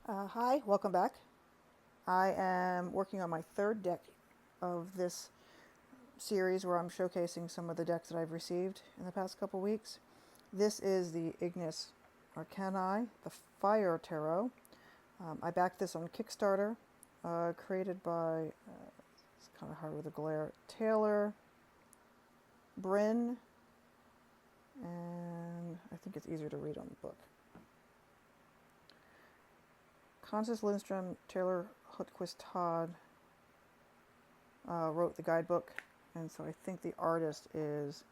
Hi, welcome back. I am working on my third deck of this series where I'm showcasing some of the decks that I've received in the past couple weeks. This is the Ignis Arcanae, the Fire Tarot. I backed this on Kickstarter, created by, it's kind of hard with the glare, Taylor, Bryn, and I think it's easier to read on the book. Constance Lindstrom, Taylor Hutquist Todd wrote the guidebook, and so I think the artist is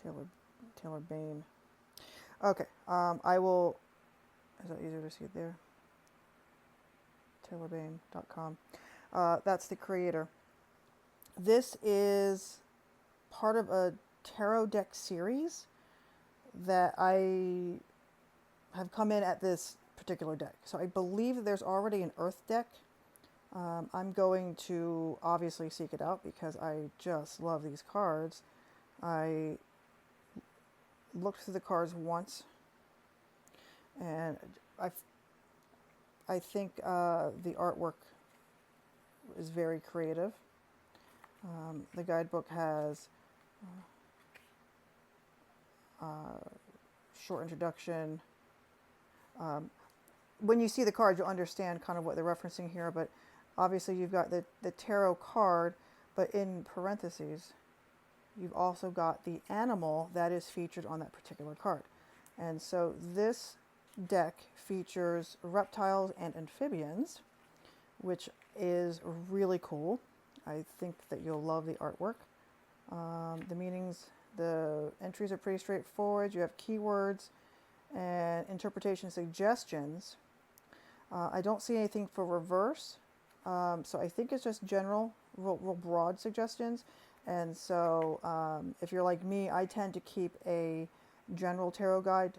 Taylor Taylor Bain. Okay, I will. Is that easier to see it there? TaylorBain.com. That's the creator. This is part of a tarot deck series that I have come in at this particular deck. So I believe there's already an Earth deck. I'm going to obviously seek it out because I just love these cards. I looked through the cards once, and I think the artwork is very creative. The guidebook has short introduction. When you see the cards, you'll understand kind of what they're referencing here, but obviously you've got the tarot card, but in parentheses, you've also got the animal that is featured on that particular card. And so this deck features reptiles and amphibians, which is really cool. I think that you'll love the artwork. The meanings, the entries are pretty straightforward. You have keywords and interpretation suggestions. I don't see anything for reverse, so I think it's just general, real broad suggestions. And so if you're like me, I tend to keep a general tarot guide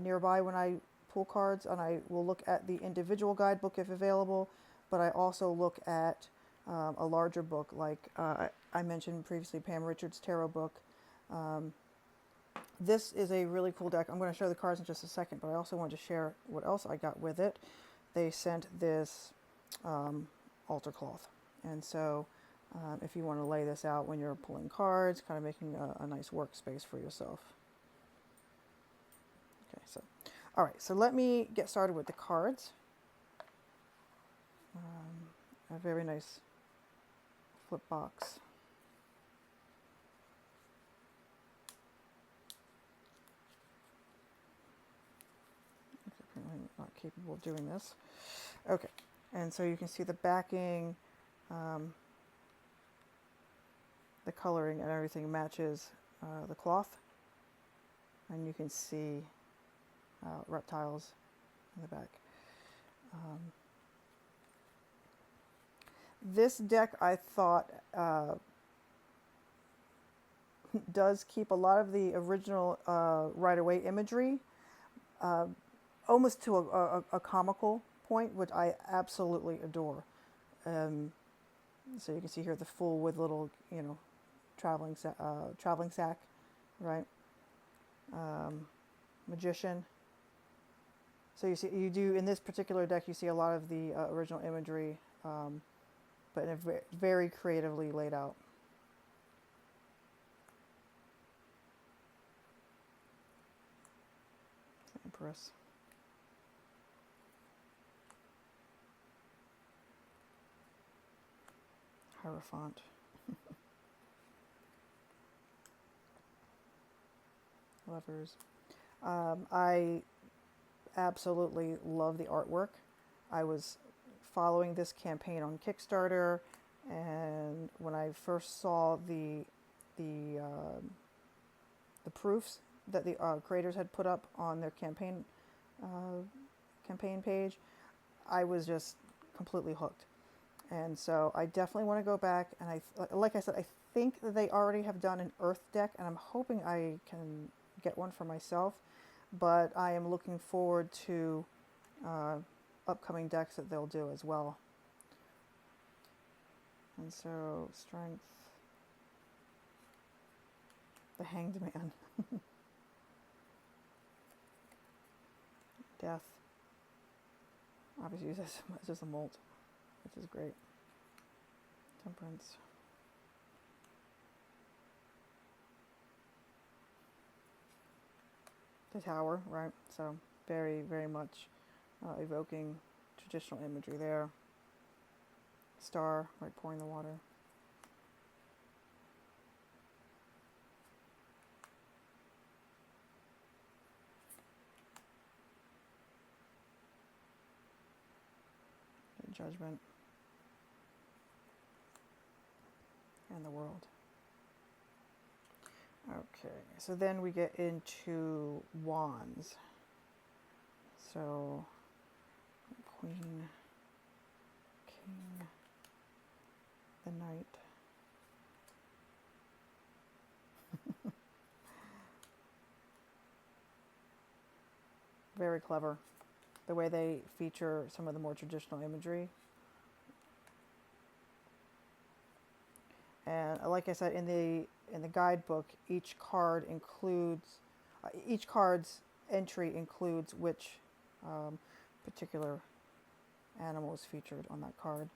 nearby when I pull cards, and I will look at the individual guidebook if available, but I also look at a larger book like I mentioned previously, Pam Richards' tarot book. This is a really cool deck. I'm going to show the cards in just a second, but I also want to share what else I got with it. They sent this altar cloth, and so if you want to lay this out when you're pulling cards, kind of making a nice workspace for yourself. Okay, so all right, so let me get started with the cards. A very nice flip box. I'm not capable of doing this. Okay, and so you can see the backing, the coloring and everything matches the cloth, and you can see reptiles in the back. This deck, I thought, does keep a lot of the original Rider-Waite imagery, almost to a comical point, which I absolutely adore. So you can see here the fool with little, traveling sack, right? Magician. So you do in this particular deck, you see a lot of the original imagery, but in a very creatively laid out. Empress. Hierophant. Lovers. I absolutely love the artwork. I was following this campaign on Kickstarter, and when I first saw the proofs that the creators had put up on their campaign page, I was just completely hooked. And so I definitely want to go back, and like I said, I think that they already have done an Earth deck, and I'm hoping I can get one for myself, but I am looking forward to upcoming decks that they'll do as well. And so strength, The Hanged Man. Death. Obviously, it's just a molt, which is great. Temperance. The Tower, right? So very, very much evoking traditional imagery there. Star, right, pouring the water. The Judgment. And the World. Okay, so then we get into wands. So, Queen, King, the Knight. Very clever. The way they feature some of the more traditional imagery. And like I said, in the guidebook, each card's entry includes which particular animal is featured on that card.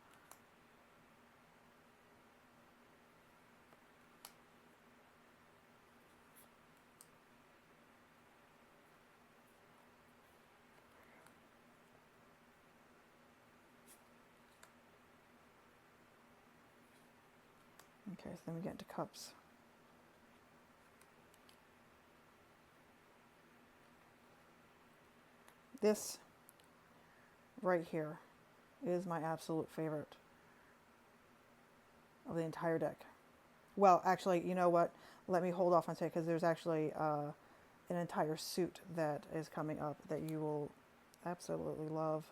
Okay, so then we get into cups. This right here is my absolute favorite of the entire deck. Well, actually, you know what? Let me hold off on saying, because there's actually an entire suit that is coming up that you will absolutely love.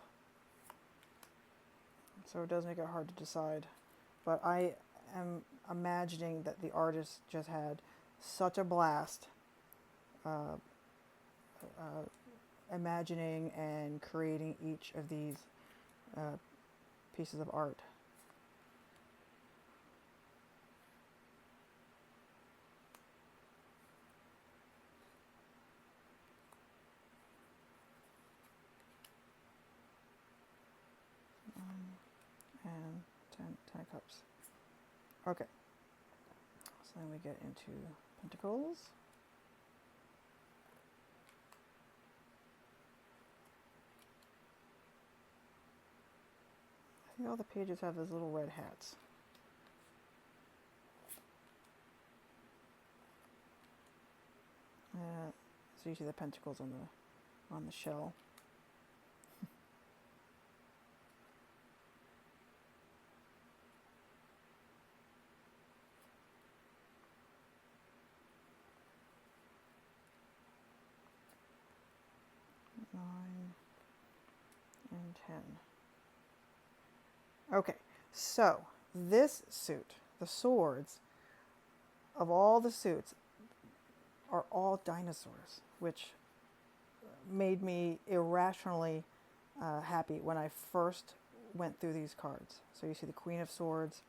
So it does make it hard to decide. But I am imagining that the artist just had such a blast imagining and creating each of these pieces of art. And 10 of cups. Okay. So then we get into pentacles. I think all the pages have those little red hats. It's usually the pentacles on the shell. Nine and 10. Okay, so this suit, the swords, of all the suits, are all dinosaurs, which made me irrationally happy when I first went through these cards. So you see the Queen of Swords,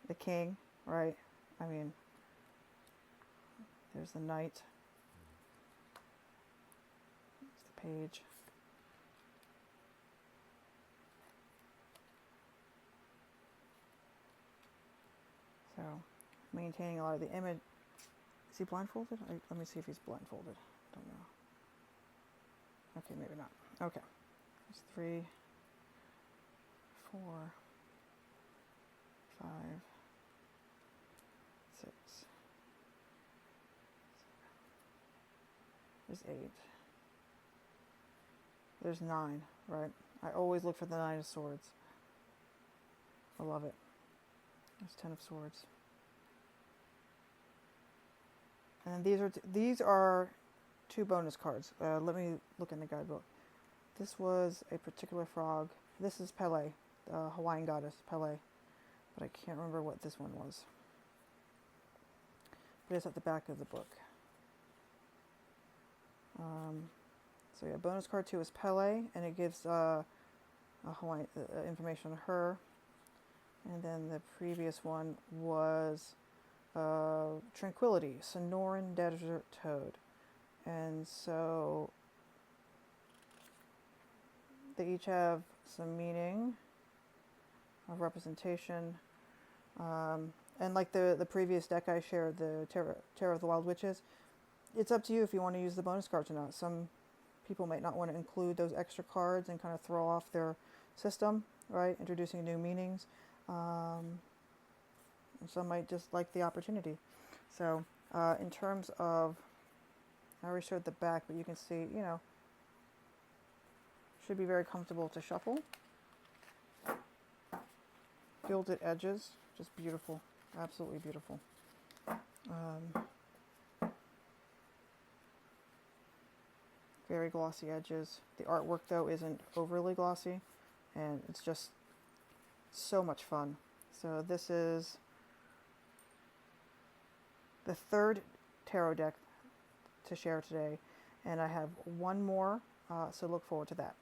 the King, right? I mean, there's the Knight, there's the Page. So, maintaining a lot of the image. Is he blindfolded? Let me see if he's blindfolded. Don't know. Okay, maybe not. Okay. There's 3, 4, 5, 6. There's 8. There's 9, right? I always look for the 9 of Swords. I love it. There's 10 of Swords. And these are 2 bonus cards. Let me look in the guidebook. This was a particular frog. This is Pele, the Hawaiian goddess, Pele. But I can't remember what this one was. But it's at the back of the book. So yeah, bonus card 2 is Pele, and it gives Hawaiian information on her. And then the previous one was Tranquility, Sonoran Desert Toad. And so they each have some meaning of representation. And like the previous deck I shared, the Terror of the Wild Witches, it's up to you if you want to use the bonus cards or not. Some people might not want to include those extra cards and kind of throw off their system, right? Introducing new meanings. And some might just like the opportunity. So in terms of, I already showed the back, but you can see, you know, should be very comfortable to shuffle. Gilded edges, just beautiful, absolutely beautiful. Very glossy edges. The artwork though isn't overly glossy, and it's just so much fun. So this is the third tarot deck to share today, and I have one more, so look forward to that.